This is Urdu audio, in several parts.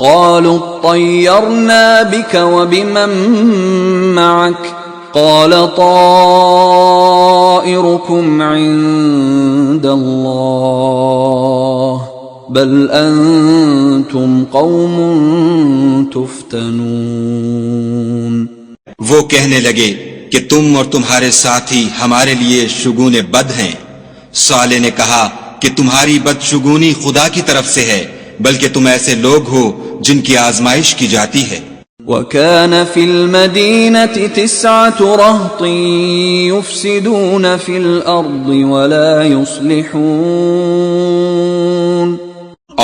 قالوا اطيرنا بك وبمن معك قال طائركم عند الله بل انتم قوم تفتنون. وہ کہنے لگے کہ تم اور تمہارے ساتھی ہمارے لیے شگون بد ہیں. صالح نے کہا کہ تمہاری بدشگونی خدا کی طرف سے ہے، بلکہ تم ایسے لوگ ہو جن کی آزمائش کی جاتی ہے. وَكَانَ فِي الْمَدِينَةِ 9 رَهْطٍ يُفْسِدُونَ فِي الْأَرْضِ وَلَا يُصْلِحُونَ.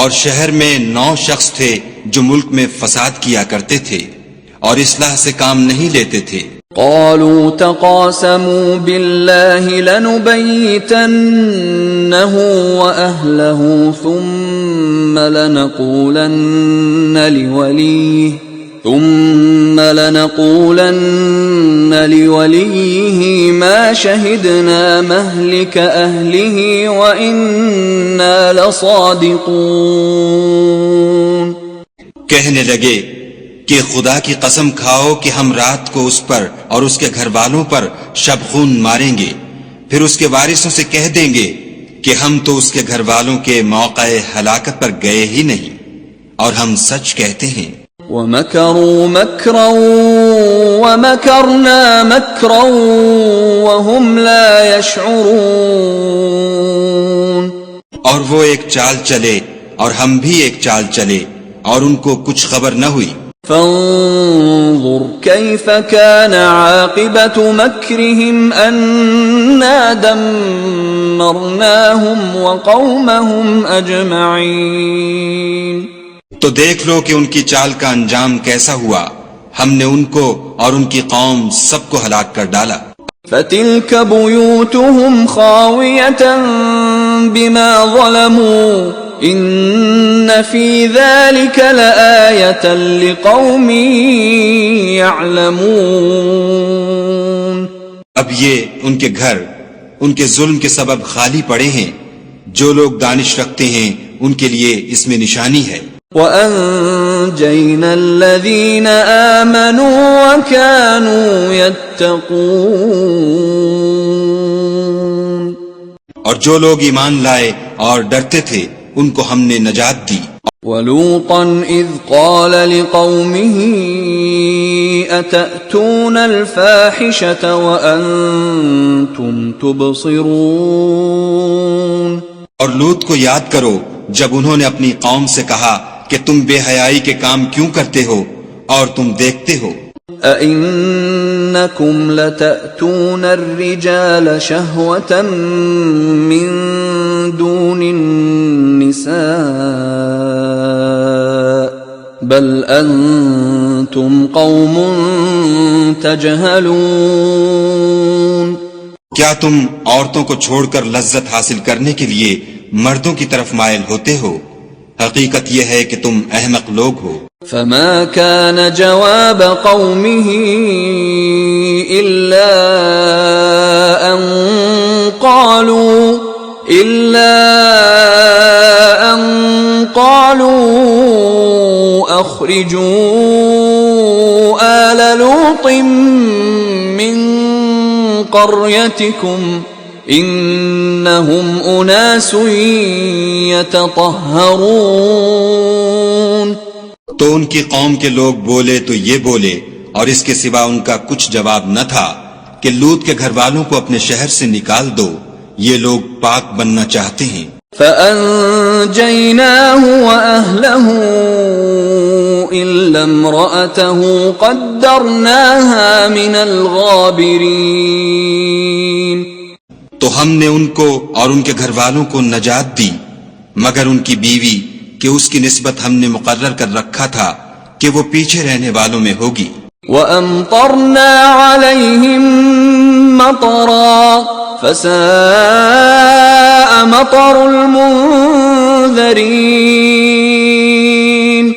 اور شہر میں 9 شخص تھے جو ملک میں فساد کیا کرتے تھے اور اصلاح سے کام نہیں لیتے تھے. قالوا تقاسموا بالله لنبيتنه وأهله ثم لنقولن لوليه ما شهدنا مهلك أهله وإنا لصادقون. کہنے لگے کہ خدا کی قسم کھاؤ کہ ہم رات کو اس پر اور اس کے گھر والوں پر شب خون ماریں گے، پھر اس کے وارثوں سے کہہ دیں گے کہ ہم تو اس کے گھر والوں کے موقع ہلاکت پر گئے ہی نہیں، اور ہم سچ کہتے ہیں. وَمَكَرُوا مَكْرًا وَمَكَرْنَا مَكْرًا وَهُمْ لَا يَشْعُرُونَ. اور وہ ایک چال چلے اور ہم بھی ایک چال چلے اور ان کو کچھ خبر نہ ہوئی. فانظر كيف كان عاقبة مكرهم أنا دمرناهم وقومهم أجمعين. تو دیکھ لو کہ ان کی چال کا انجام کیسا ہوا، ہم نے ان کو اور ان کی قوم سب کو ہلاک کر ڈالا. فتلك بيوتهم خاوية بما ظلموا ان فی ذلک لآیۃ لقوم یعلمون. اب یہ ان کے گھر ان کے ظلم کے سبب خالی پڑے ہیں، جو لوگ دانش رکھتے ہیں ان کے لیے اس میں نشانی ہے. وَأَنجَيْنَا الَّذِينَ آمَنُوا وَكَانُوا يَتَّقُونَ. اور جو لوگ ایمان لائے اور ڈرتے تھے ان کو ہم نے نجات دی. وَلُوطًا إِذْ قَالَ لِقَوْمِهِ أَتَأْتُونَ الْفَاحِشَةَ وَأَنْتُمْ تُبْصِرُونَ. اور لوط کو یاد کرو جب انہوں نے اپنی قوم سے کہا کہ تم بے حیائی کے کام کیوں کرتے ہو اور تم دیکھتے ہو. أَإِنَّكُمْ لَتَأْتُونَ الرِّجَالَ شَهْوَةً مِّن دُونِ النِّسَاءِ بَلْ أَنْتُمْ قَوْمٌ تَجْهَلُونَ. کیا تم عورتوں کو چھوڑ کر لذت حاصل کرنے کے لیے مردوں کی طرف مائل ہوتے ہو؟ حقیقت یہ ہے کہ تم احمق لوگ ہو. فما كان جواب قومه إلا أن قالوا أخرجوا آل لوط من قريتكم إنهم أناس يتطهرون. تو ان کی قوم کے لوگ بولے تو یہ بولے، اور اس کے سوا ان کا کچھ جواب نہ تھا کہ لوط کے گھر والوں کو اپنے شہر سے نکال دو، یہ لوگ پاک بننا چاہتے ہیں. فَأَنْجَيْنَاهُ وَأَهْلَهُ إِلَّا امْرَأَتَهُ قَدَّرْنَاهَا مِنَ الْغَابِرِينَ. تو ہم نے ان کو اور ان کے گھر والوں کو نجات دی مگر ان کی بیوی کہ اس کی نسبت ہم نے مقرر کر رکھا تھا کہ وہ پیچھے رہنے والوں میں ہوگی. وَأَمْطَرْنَا عَلَيْهِمْ مَطَرًا فَسَاءَ مَطَرُ الْمُنذَرِينَ.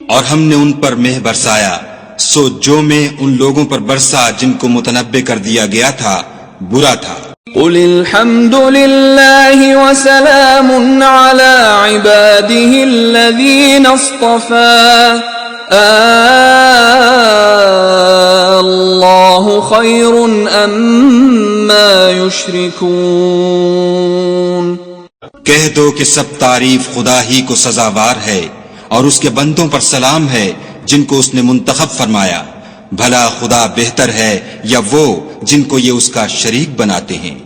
اور ہم نے ان پر مہ برسایا، سو جو میں ان لوگوں پر برسا جن کو متنبع کر دیا گیا تھا برا تھا. قُلِ الْحَمْدُ لِلَّهِ وَسَلَامٌ عَلَى عِبَادِهِ عباده الذين اصطفى الله خير أما يشركون. کہہ دو کہ سب تعریف خدا ہی کو سزاوار ہے اور اس کے بندوں پر سلام ہے جن کو اس نے منتخب فرمایا. بھلا خدا بہتر ہے یا وہ جن کو یہ اس کا شریک بناتے ہیں.